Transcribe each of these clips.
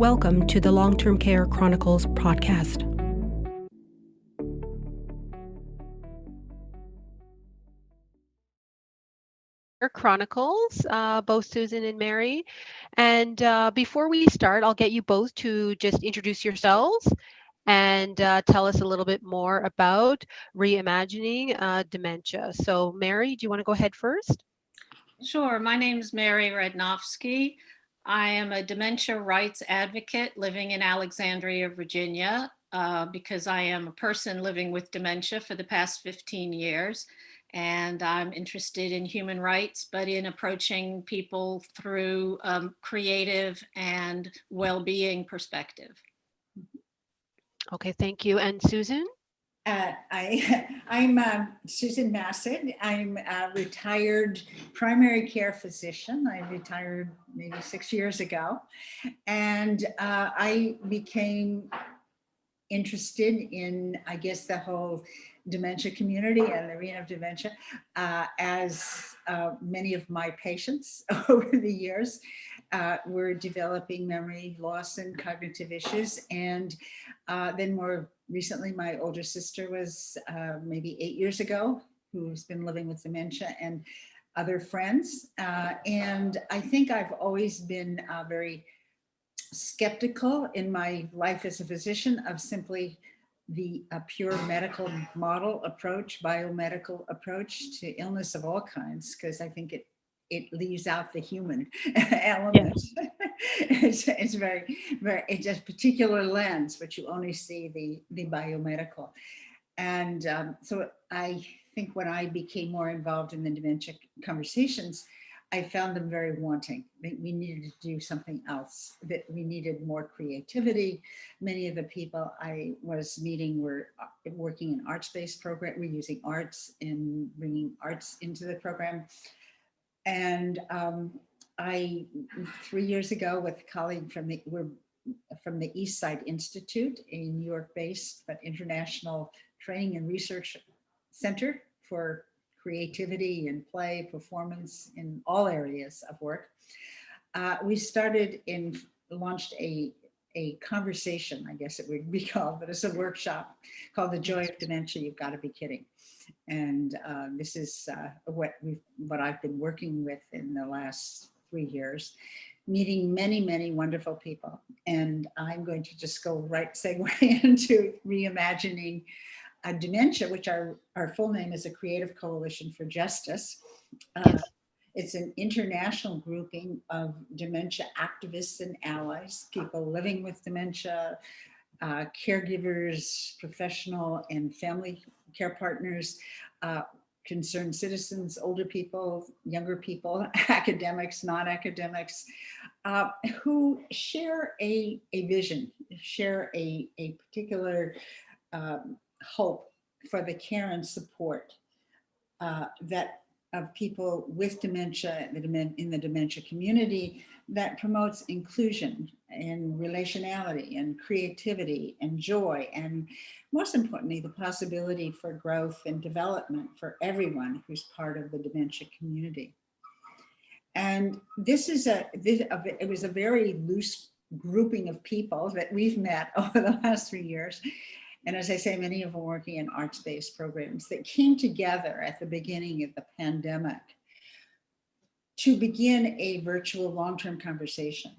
Welcome to the Long-Term Care Chronicles podcast. Chronicles, both Susan and Mary. And before we start, I'll get you both to just introduce yourselves and tell us a little bit more about reimagining dementia. So Mary, do you want to go ahead first? Sure. My name is Mary Radnofsky. I am a dementia rights advocate living in Alexandria, Virginia, because I am a person living with dementia for the past 15 years. And I'm interested in human rights, but in approaching people through creative and well-being perspective. Okay, thank you. And Susan? I'm Susan Massad. I'm a retired primary care physician. I retired maybe 6 years ago. And I became interested in, I guess, the whole dementia community and the arena of dementia as many of my patients over the years were developing memory loss and cognitive issues. And then more recently, my older sister was maybe 8 years ago, who's been living with dementia, and other friends. And I think I've always been very skeptical in my life as a physician of simply the pure medical model approach, biomedical approach to illness of all kinds, because I think it leaves out the human element. Yes. It's it's a particular lens, but you only see the biomedical. And so I think when I became more involved in the dementia conversations, I found them very wanting. We needed to do something else, that we needed more creativity. Many of the people I was meeting were working in arts-based program. We're using arts and bringing arts into the program. And I, 3 years ago, with a colleague from the East Side Institute, a New York-based but international training and research center for creativity and play, performance in all areas of work. We started and launched a conversation, I guess it would be called, but it's a workshop called the Joy of Dementia. You've got to be kidding. And this is what I've been working with in the last 3 years, meeting many wonderful people. And I'm going to just go segue into reimagining Dementia, which our full name is a Creative Coalition for Justice. It's an international grouping of dementia activists and allies, people living with dementia, caregivers, professional and family care partners, concerned citizens, older people, younger people, academics, non-academics, who share a vision, share a particular hope for the care and support that of people with dementia in the dementia community, that promotes inclusion and relationality and creativity and joy, and most importantly, the possibility for growth and development for everyone who's part of the dementia community. And it was a very loose grouping of people that we've met over the last 3 years. And as I say, many of them working in arts-based programs that came together at the beginning of the pandemic to begin a virtual long-term conversation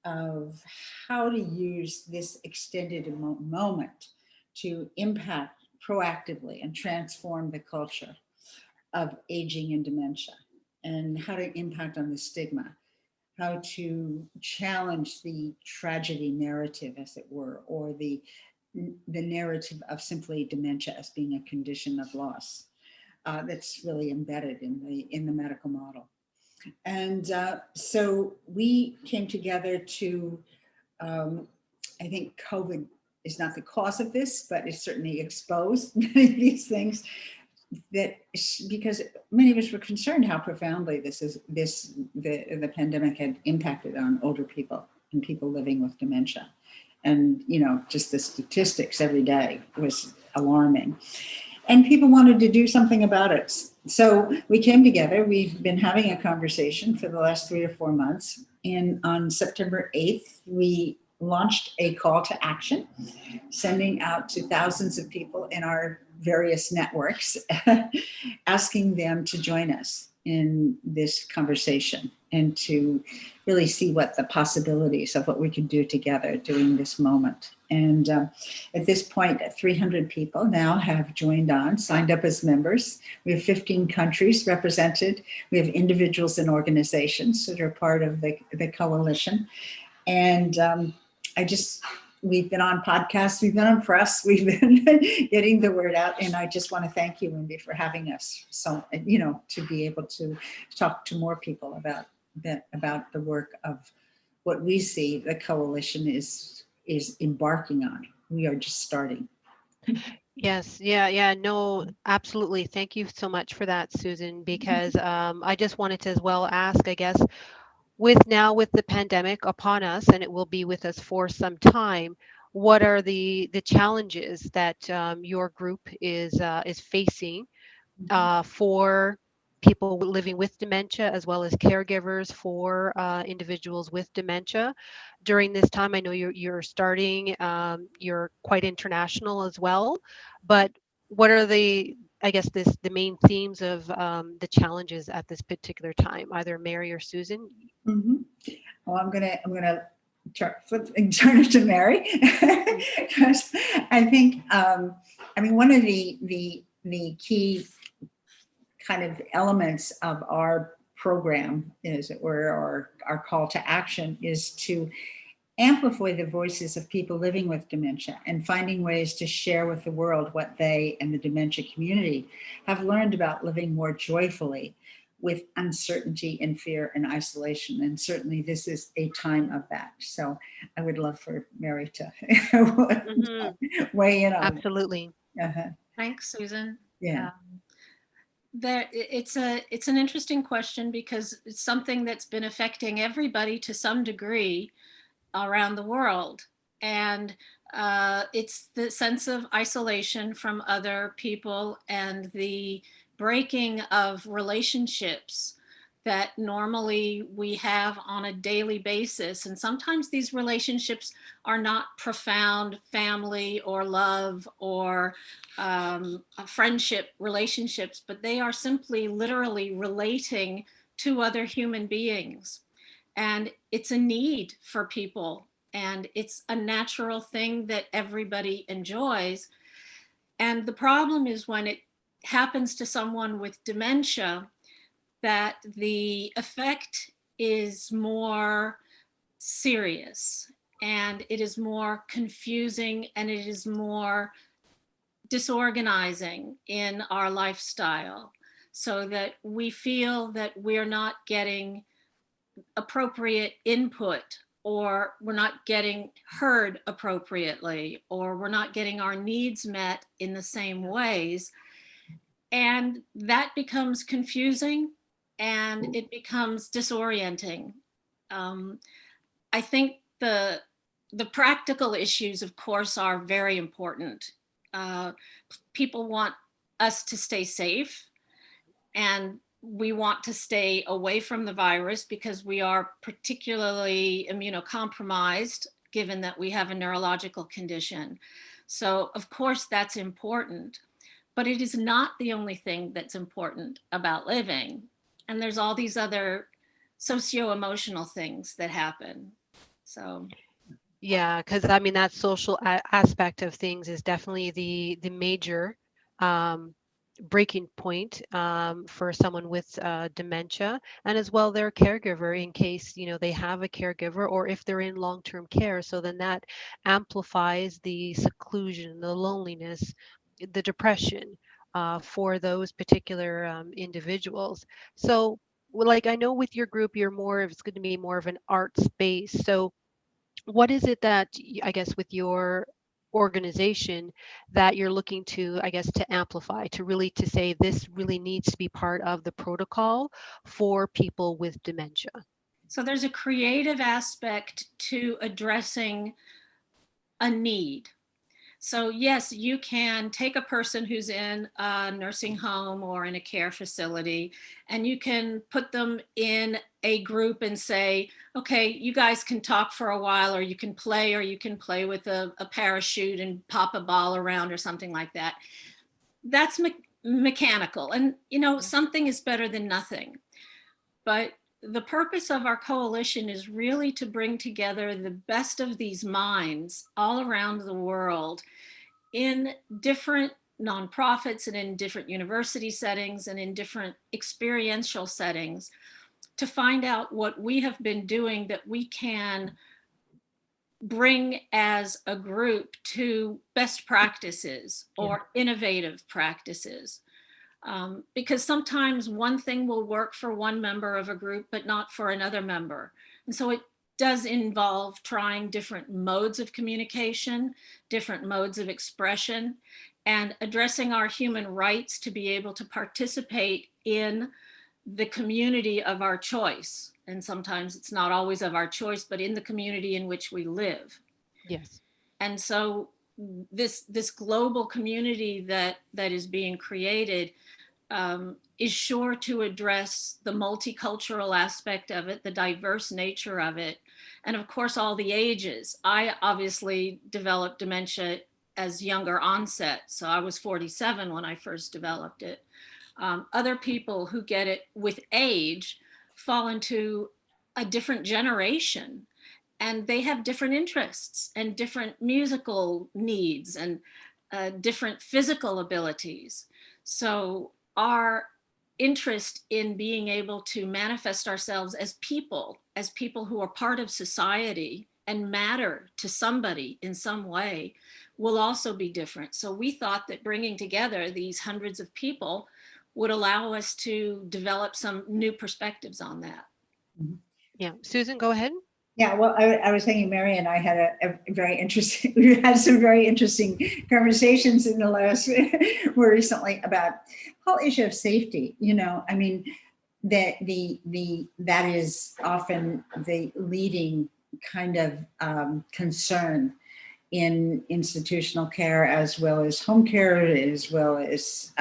of how to use this extended moment to impact proactively and transform the culture of aging and dementia, and how to impact on the stigma, how to challenge the tragedy narrative, as it were, or the narrative of simply dementia as being a condition of loss that's really embedded in the medical model. And so we came together to, I think COVID is not the cause of this, but it certainly exposed many of these things, because many of us were concerned how profoundly the pandemic had impacted on older people and people living with dementia. And, just the statistics every day was alarming. And people wanted to do something about it. So we came together. We've been having a conversation for the last 3 or 4 months. And on September 8th, we launched a call to action, sending out to thousands of people in our various networks, asking them to join us in this conversation and to really see what the possibilities of what we can do together during this moment. And at this point, 300 people now have joined on, signed up as members. We have 15 countries represented. We have individuals and organizations that are part of the coalition. And we've been on podcasts, we've been on press, we've been getting the word out. And I just want to thank you, Wendy, for having us. So, to be able to talk to more people about the work of what we see the coalition is embarking on. We are just starting. Yes, yeah, no, absolutely. Thank you so much for that, Susan, because I just wanted to as well ask, I guess, with the pandemic upon us, and it will be with us for some time, what are the challenges that your group is facing for people living with dementia, as well as caregivers for individuals with dementia during this time? I know you're starting, you're quite international as well, but what are the main themes of the challenges at this particular time? Either Mary or Susan. Mm-hmm. Well, I'm gonna turn it to Mary, because I think one of the key kind of elements of our program is, or our call to action, is to amplify the voices of people living with dementia and finding ways to share with the world what they and the dementia community have learned about living more joyfully with uncertainty and fear and isolation. And certainly this is a time of that. So I would love for Mary to weigh in on Absolutely. Thanks, Susan. Yeah. It's an interesting question, because it's something that's been affecting everybody to some degree around the world. And it's the sense of isolation from other people and the breaking of relationships that normally we have on a daily basis. And sometimes these relationships are not profound family or love or friendship relationships, but they are simply literally relating to other human beings. And it's a need for people, and it's a natural thing that everybody enjoys. And the problem is when it happens to someone with dementia, that the effect is more serious, and it is more confusing, and it is more disorganizing in our lifestyle, so that we feel that we're not getting appropriate input, or we're not getting heard appropriately, or we're not getting our needs met in the same ways. And that becomes confusing, and it becomes disorienting. I think the practical issues, of course, are very important. People want us to stay safe, and we want to stay away from the virus because we are particularly immunocompromised, given that we have a neurological condition. So, of course, that's important, but it is not the only thing that's important about living. And there's all these other socio-emotional things that happen. So. Yeah, because that social aspect of things is definitely the major breaking point for someone with dementia, and as well their caregiver, in case they have a caregiver, or if they're in long-term care. So then that amplifies the seclusion, the loneliness, the depression for those particular individuals. So, like, I know with your group, it's going to be more of an art space. So what is it that, I guess, with your organization, that you're looking to, I guess, to amplify, to say this really needs to be part of the protocol for people with dementia? So there's a creative aspect to addressing a need. So yes, you can take a person who's in a nursing home or in a care facility, and you can put them in a group and say, okay, you guys can talk for a while, or you can play with a parachute and pop a ball around or something like that. That's mechanical. And, something is better than nothing. But the purpose of our coalition is really to bring together the best of these minds all around the world in different nonprofits and in different university settings and in different experiential settings, to find out what we have been doing that we can bring as a group to best practices or innovative practices. Because sometimes one thing will work for one member of a group, but not for another member. And so it does involve trying different modes of communication, different modes of expression, and addressing our human rights to be able to participate in the community of our choice. And sometimes it's not always of our choice, but in the community in which we live. Yes. And so this global community that is being created is sure to address the multicultural aspect of it, the diverse nature of it, and of course all the ages. I obviously developed dementia as younger onset, so I was 47 when I first developed it. Other people who get it with age fall into a different generation, and they have different interests and different musical needs and different physical abilities. So our interest in being able to manifest ourselves as people who are part of society and matter to somebody in some way, will also be different. So we thought that bringing together these hundreds of people would allow us to develop some new perspectives on that. Yeah. Susan, go ahead. Yeah, well, I was thinking Mary and I had a very interesting, we had some very interesting conversations in the last, more recently, about the whole issue of safety. I mean, that is often the leading kind of concern in institutional care, as well as home care, as well as,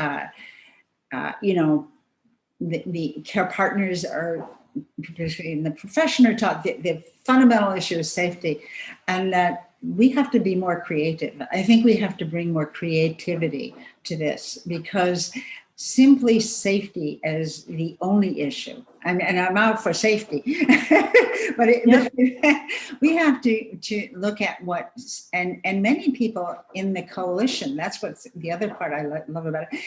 the care partners are, particularly in the profession, are taught the fundamental issue is safety, and that we have to be more creative. I think we have to bring more creativity to this, because simply safety as the only issue, and I'm out for safety, but we have to look at what, and many people in the coalition, that's what's the other part I love about it,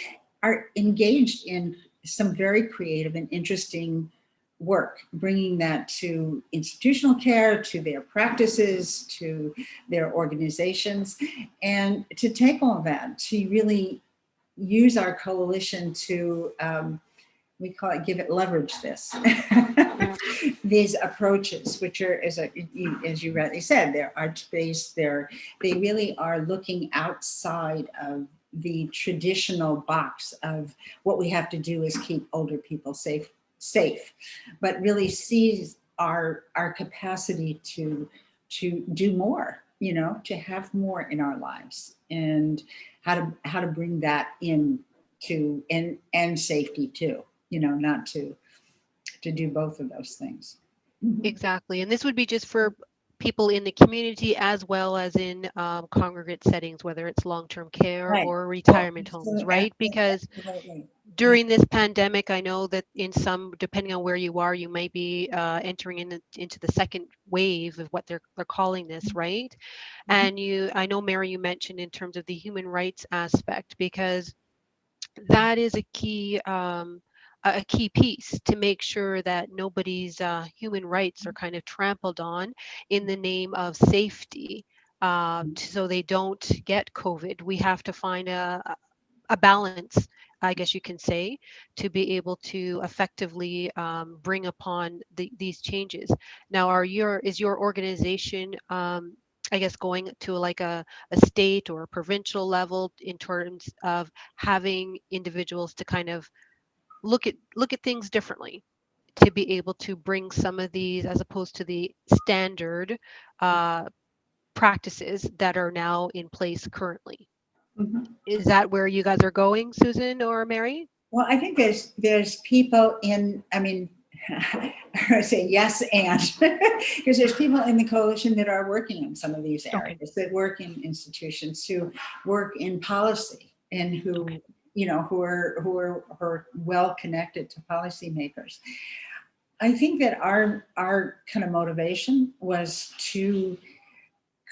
are engaged in some very creative and interesting work, bringing that to institutional care, to their practices, to their organizations, and to take all of that, to really use our coalition to, we call it, give it leverage this. These approaches, which are, as you rightly said, they're arts-based, they really are looking outside of the traditional box of what we have to do is keep older people safe, but really sees our capacity to do more, to have more in our lives, and how to bring that in to, and safety too, not to do both of those things. Exactly. And this would be just for people in the community as well as in congregate settings, whether it's long-term care or retirement homes, right? Because during this pandemic, I know that in some, depending on where you are, you might be entering into the second wave of what they're calling this, right? And I know, Mary, you mentioned in terms of the human rights aspect, because that is a key piece to make sure that nobody's human rights are kind of trampled on in the name of safety, so they don't get COVID. We have to find a balance, I guess you can say, to be able to effectively bring upon these changes. Now, is your organization, I guess, going to like a state or a provincial level in terms of having individuals to kind of look at things differently, to be able to bring some of these, as opposed to the standard practices that are now in place currently? Is that where you guys are going, Susan or Mary? Well, I think there's people in, I mean, I say yes, and because there's people in the coalition that are working in some of these areas, that work in institutions, who work in policy, and who who are well connected to policymakers. I think that our kind of motivation was to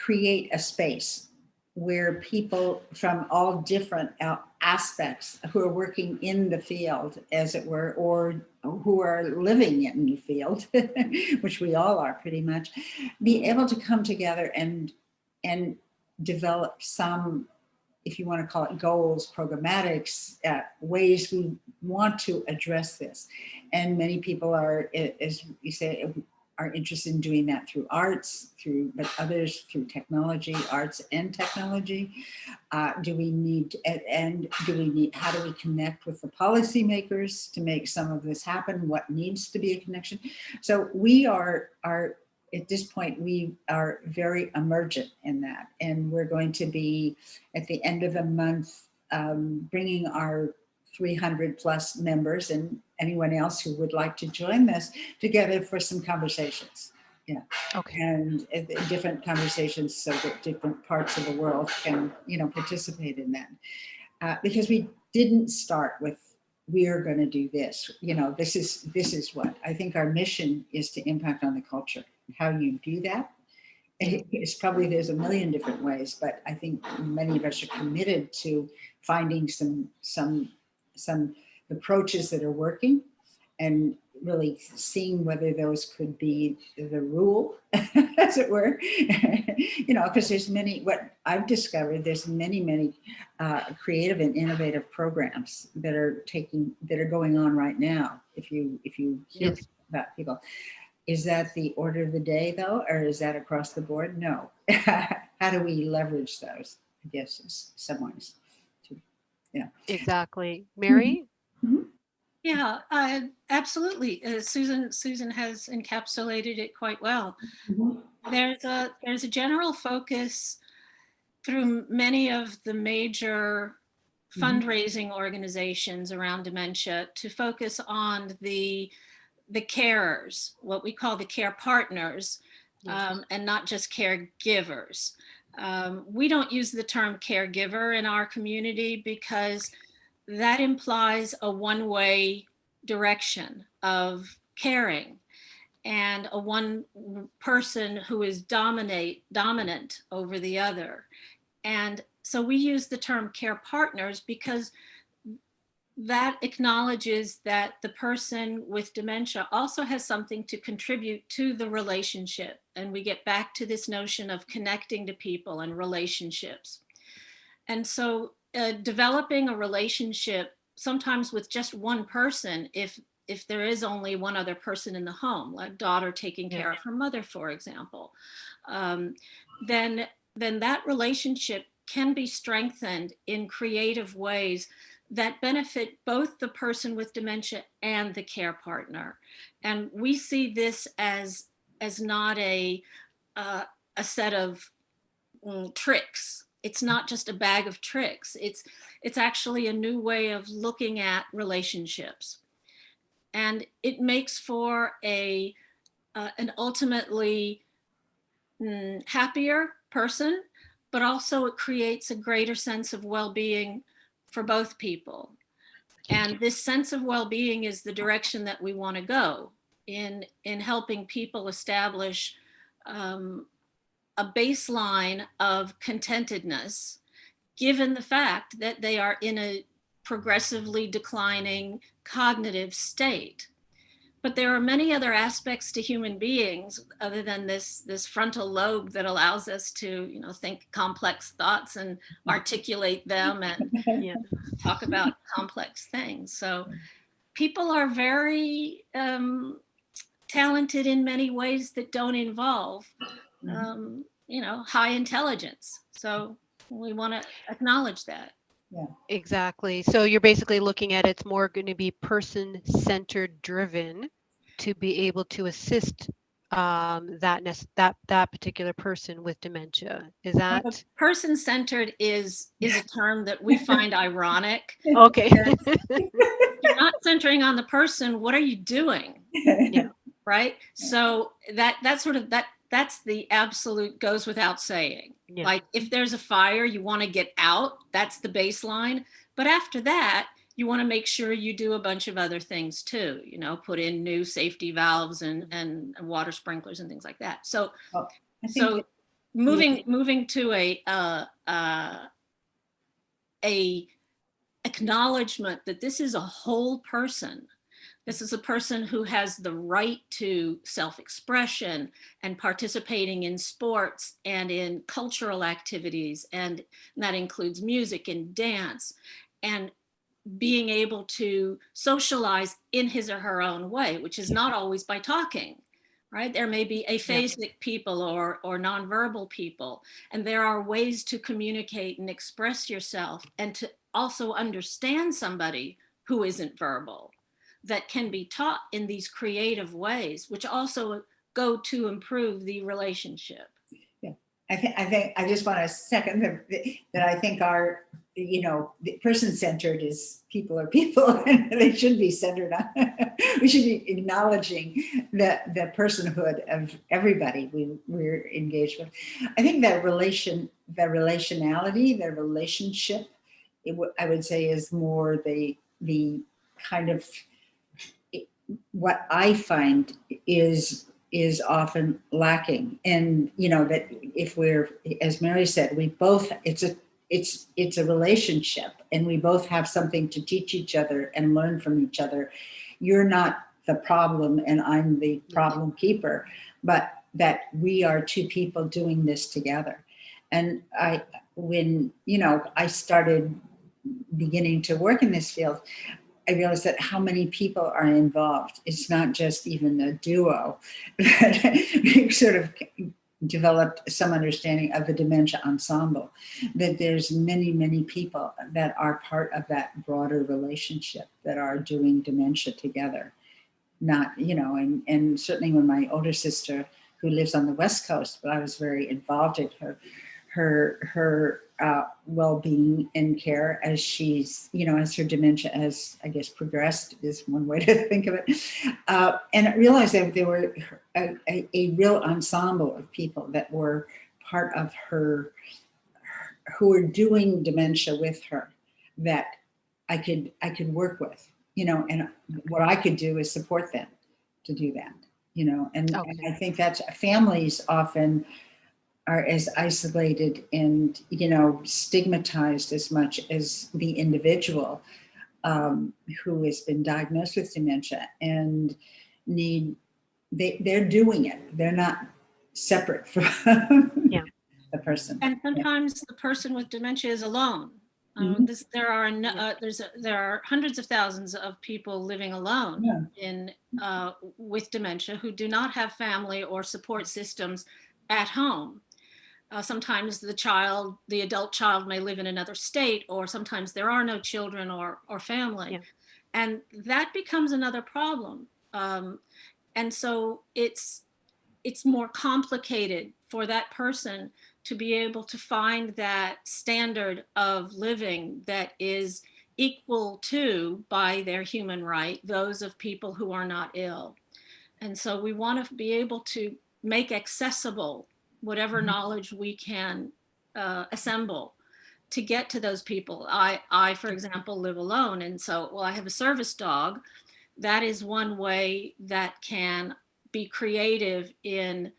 create a space where people from all different aspects who are working in the field, as it were, or who are living in the field, which we all are pretty much, be able to come together and develop some, if you want to call it goals, programmatics, ways we want to address this. And many people are, as you say, are interested in doing that through arts, but others through technology, arts and technology. How do we connect with the policymakers to make some of this happen? What needs to be a connection? So we are at this point, we are very emergent in that. And we're going to be, at the end of the month, bringing our 300 plus members and anyone else who would like to join this together for some conversations. Yeah. Okay. And different conversations so that different parts of the world can, participate in that. Because we didn't start with, we're going to do this. This is what I think our mission is, to impact on the culture. How you do that, it's probably, there's a million different ways, but I think many of us are committed to finding some approaches that are working, and really seeing whether those could be the rule, as it were. Because there's many, what I've discovered, there's many creative and innovative programs that are going on right now. If you hear about people. Is that the order of the day, though, or is that across the board? No. How do we leverage those? I guess is some ways. Yeah. Exactly. Mary? Mm-hmm. Yeah, absolutely. Susan has encapsulated it quite well. Mm-hmm. There's a general focus through many of the major fundraising organizations around dementia to focus on the carers, what we call the care partners, and not just caregivers. We don't use the term caregiver in our community because that implies a one-way direction of caring, and a one person who is dominant over the other. And so we use the term care partners because that acknowledges that the person with dementia also has something to contribute to the relationship. And we get back to this notion of connecting to people and relationships. And so developing a relationship, sometimes with just one person, if there is only one other person in the home, like daughter taking care of her mother, for example, then that relationship can be strengthened in creative ways that benefit both the person with dementia and the care partner. And we see this as not a set of tricks. It's not just a bag of tricks. It's actually a new way of looking at relationships. And it makes for an ultimately happier person, but also it creates a greater sense of well-being for both people. And this sense of well-being is the direction that we want to go in helping people establish a baseline of contentedness, given the fact that they are in a progressively declining cognitive state. But there are many other aspects to human beings other than this frontal lobe that allows us to, think complex thoughts and articulate them and talk about complex things. So people are very talented in many ways that don't involve, high intelligence. So we want to acknowledge that. Yeah. Exactly. So you're basically looking at it's more going to be person-centered driven to be able to assist that particular person with dementia? Is that Person-centered is a term that we find ironic. okay? You're not centering on the person. What are you doing? Yeah. Right. So that's sort of that's the absolute goes without saying. Yeah. Like if there's a fire, you want to get out. That's the baseline. But after that, you want to make sure you do a bunch of other things too. You know, put in new safety valves and water sprinklers and things like that. So Well, I think so moving to a acknowledgement that this is a whole person. This is a person who has the right to self-expression and participating in sports and in cultural activities, and that includes music and dance, and being able to socialize in his or her own way, which is not always by talking, right? There may be aphasic people or nonverbal people, and there are ways to communicate and express yourself and to also understand somebody who isn't verbal, that can be taught in these creative ways, which also go to improve the relationship. Yeah, I think I just want to second that I think our, the person-centered is people are people, and they should be centered on. We should be acknowledging the personhood of everybody we're engaged with. I think that relationality, the relationship, I would say is more the kind of what I find is often lacking. And that if we're, as Mary said, we both, it's a relationship, and we both have something to teach each other and learn from each other. You're not the problem and I'm the problem keeper, but that we are two people doing this together. And when I started beginning to work in this field, I realized that how many people are involved. It's not just even a duo. We sort of developed some understanding of the dementia ensemble, that there's many, many people that are part of that broader relationship that are doing dementia together. Not, and certainly when my older sister, who lives on the West Coast, but I was very involved in her well-being and care as she's, as her dementia has, I guess, progressed is one way to think of it. And I realized that there were a real ensemble of people that were part of her, who were doing dementia with her, that I could work with, and what I could do is support them to do that, and I think that's families often are as isolated and, stigmatized as much as the individual who has been diagnosed with dementia and they're doing it. They're not separate from the person. And sometimes the person with dementia is alone. There are hundreds of thousands of people living alone with dementia who do not have family or support systems at home. Sometimes the adult child may live in another state, or sometimes there are no children or family. And that becomes another problem. And so it's more complicated for that person to be able to find that standard of living that is equal to, by their human right, those of people who are not ill. And so we want to be able to make accessible whatever knowledge we can assemble to get to those people. I, for example, live alone. And so, I have a service dog. That is one way that can be creative in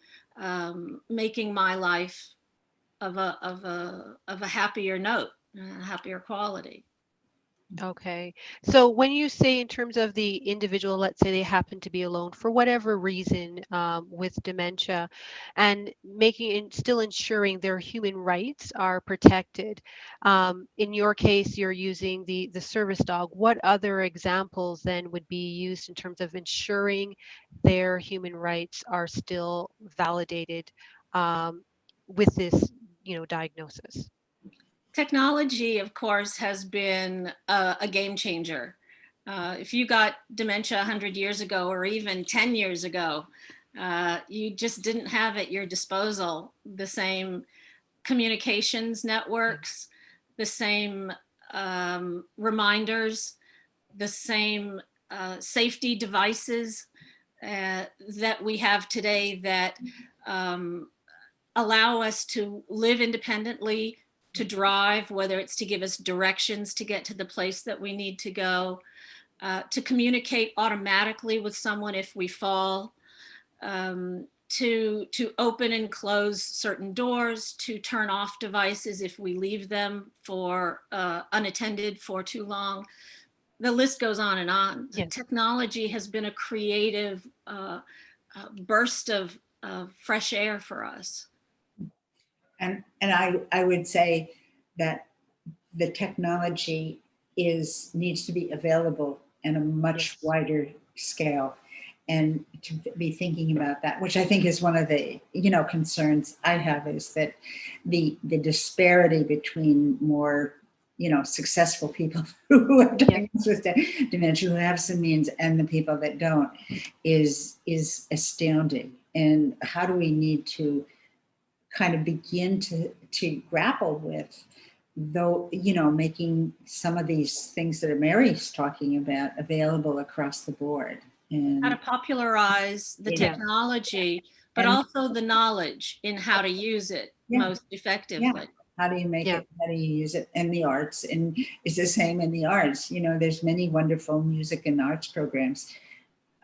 making my life of a happier note, a happier quality. Okay. So when you say in terms of the individual, let's say they happen to be alone for whatever reason with dementia, and still ensuring their human rights are protected. In your case, you're using the service dog. What other examples then would be used in terms of ensuring their human rights are still validated with this, diagnosis? Technology, of course, has been a game changer. If you got dementia 100 years ago, or even 10 years ago, You just didn't have at your disposal the same communications networks, the same reminders, the same safety devices that we have today that allow us to live independently, to drive, whether it's to give us directions to get to the place that we need to go, to communicate automatically with someone if we fall, to open and close certain doors, to turn off devices if we leave them for unattended for too long. The list goes on and on. Yes. Technology has been a creative burst of fresh air for us. And I would say that the technology needs to be available in a much wider scale, and to be thinking about that, which I think is one of the concerns I have, is that the disparity between more successful people who are diagnosed with dementia, who have some means, and the people that don't, is astounding. And how do we need to kind of begin to grapple with, though, making some of these things that Mary's talking about available across the board, and how to popularize the technology, but also the knowledge in how to use it most effectively. How do you make it? How do you use it? And the arts, and it's the same in the arts. There's many wonderful music and arts programs,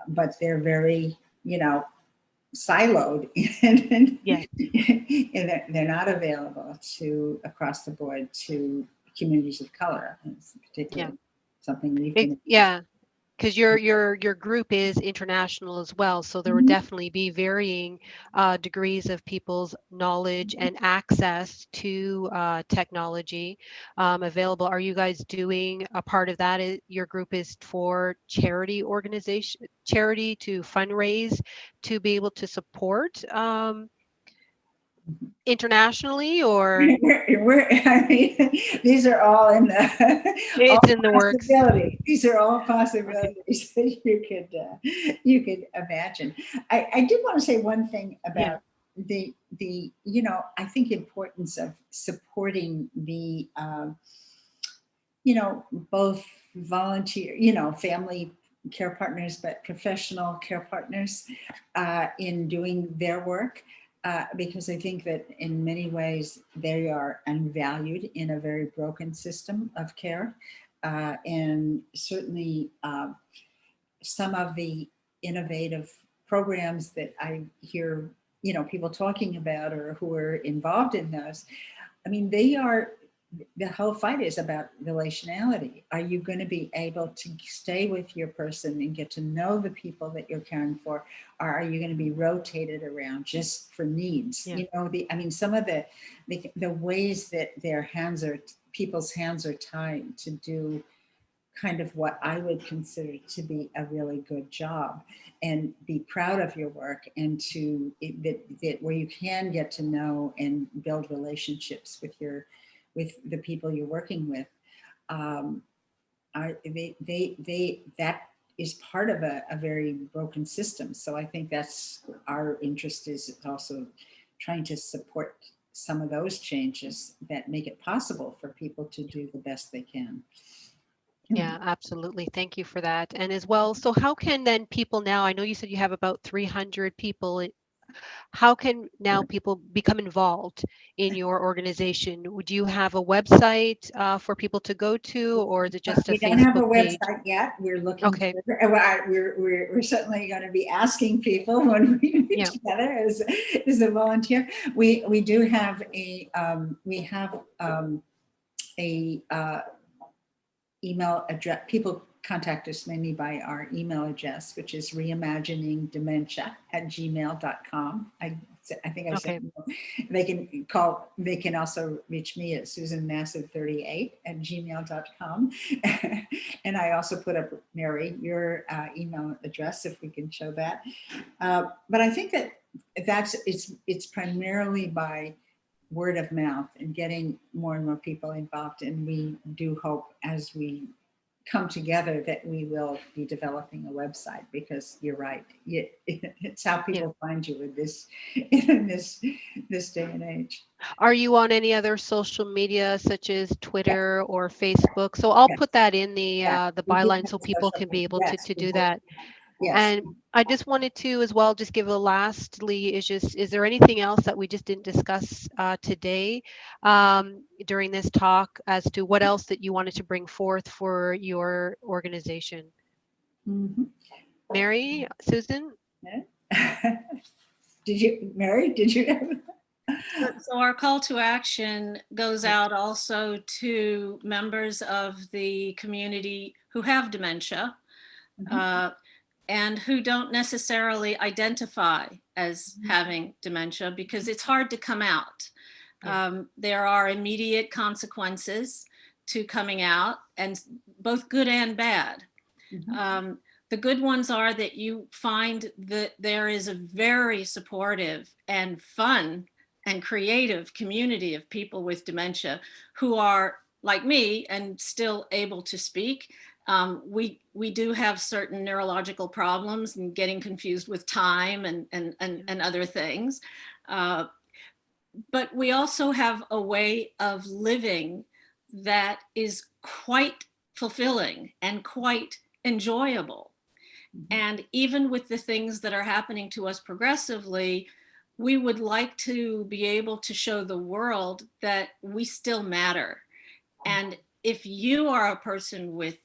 but they're very, siloed, and they're not available to across the board to communities of color. It's particularly something we've been. Because your group is international as well, so there would definitely be varying degrees of people's knowledge and access to technology available. Are you guys doing a part of that? Your group is for charity to fundraise to be able to support internationally, or these are all in the it's in the works. These are all possibilities that you could imagine. I did want to say one thing about the I think importance of supporting the both volunteer family care partners, but professional care partners in doing their work. Because I think that in many ways they are unvalued in a very broken system of care. And certainly some of the innovative programs that I hear, people talking about, or who are involved in those, I mean, the whole fight is about relationality. Are you going to be able to stay with your person and get to know the people that you're caring for? Or are you going to be rotated around just for needs? Some of the ways that people's hands are tied to do kind of what I would consider to be a really good job, and be proud of your work, and that where you can get to know and build relationships with the people you're working with. That is part of a very broken system. So I think that's our interest, is also trying to support some of those changes that make it possible for people to do the best they can. Yeah, absolutely. Thank you for that. And as well, so how can then people now, I know you said you have about 300 people, how can now people become involved in your organization? Would you have a website for people to go to, or is it just a Facebook page? We don't have a website yet. We're looking. Okay. We're certainly going to be asking people when we meet together as a volunteer. We do have a email address. People contact us mainly by our email address, which is reimaginingdementia@gmail.com. I think I said they can call. They can also reach me at susanmassad38@gmail.com. And I also put up, Mary, your email address, if we can show that. But I think it's primarily by word of mouth and getting more and more people involved. And we do hope, as we come together that we will be developing a website, because you're right. It's how people find you in this day and age. Are you on any other social media such as Twitter or Facebook? So I'll put that in the byline so people can be able to do that. Yes. And I just wanted to as well just give a lastly is there anything else that we just didn't discuss today during this talk as to what else that you wanted to bring forth for your organization? Mm-hmm. Mary, Susan? Mary, did you have? So our call to action goes out also to members of the community who have dementia. Mm-hmm. And who don't necessarily identify as having dementia, because it's hard to come out. There are immediate consequences to coming out, and both good and bad. Mm-hmm. The good ones are that you find that there is a very supportive and fun and creative community of people with dementia who are like me and still able to speak. We do have certain neurological problems and getting confused with time and other things. But we also have a way of living that is quite fulfilling and quite enjoyable. Mm-hmm. And even with the things that are happening to us progressively, we would like to be able to show the world that we still matter. And if you are a person with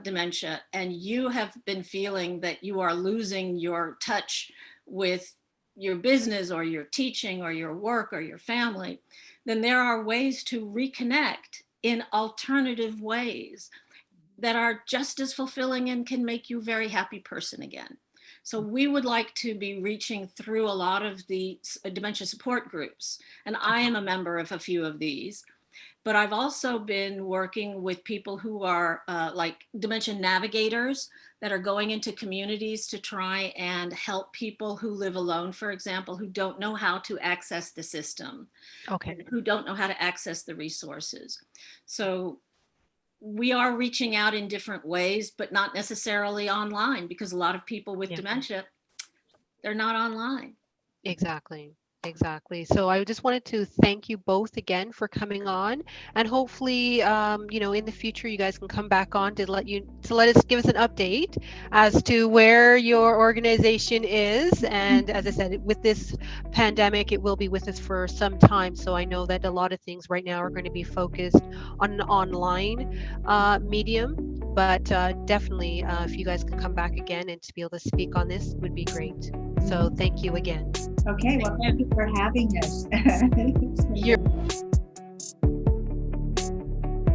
dementia and you have been feeling that you are losing your touch with your business or your teaching or your work or your family, then there are ways to reconnect in alternative ways that are just as fulfilling and can make you a very happy person again. So we would like to be reaching through a lot of the dementia support groups, and I am a member of a few of these. But I've also been working with people who are like dementia navigators that are going into communities to try and help people who live alone, for example, who don't know how to access the system, who don't know how to access the resources. So we are reaching out in different ways, but not necessarily online, because a lot of people with dementia, they're not online. Exactly. So I just wanted to thank you both again for coming on, and hopefully, in the future, you guys can come back on to let us give us an update as to where your organization is. And as I said, with this pandemic, it will be with us for some time. So I know that a lot of things right now are going to be focused on an online medium, but definitely, if you guys can come back again and to be able to speak on this would be great. So thank you again. Okay, well, thank you for having us. You're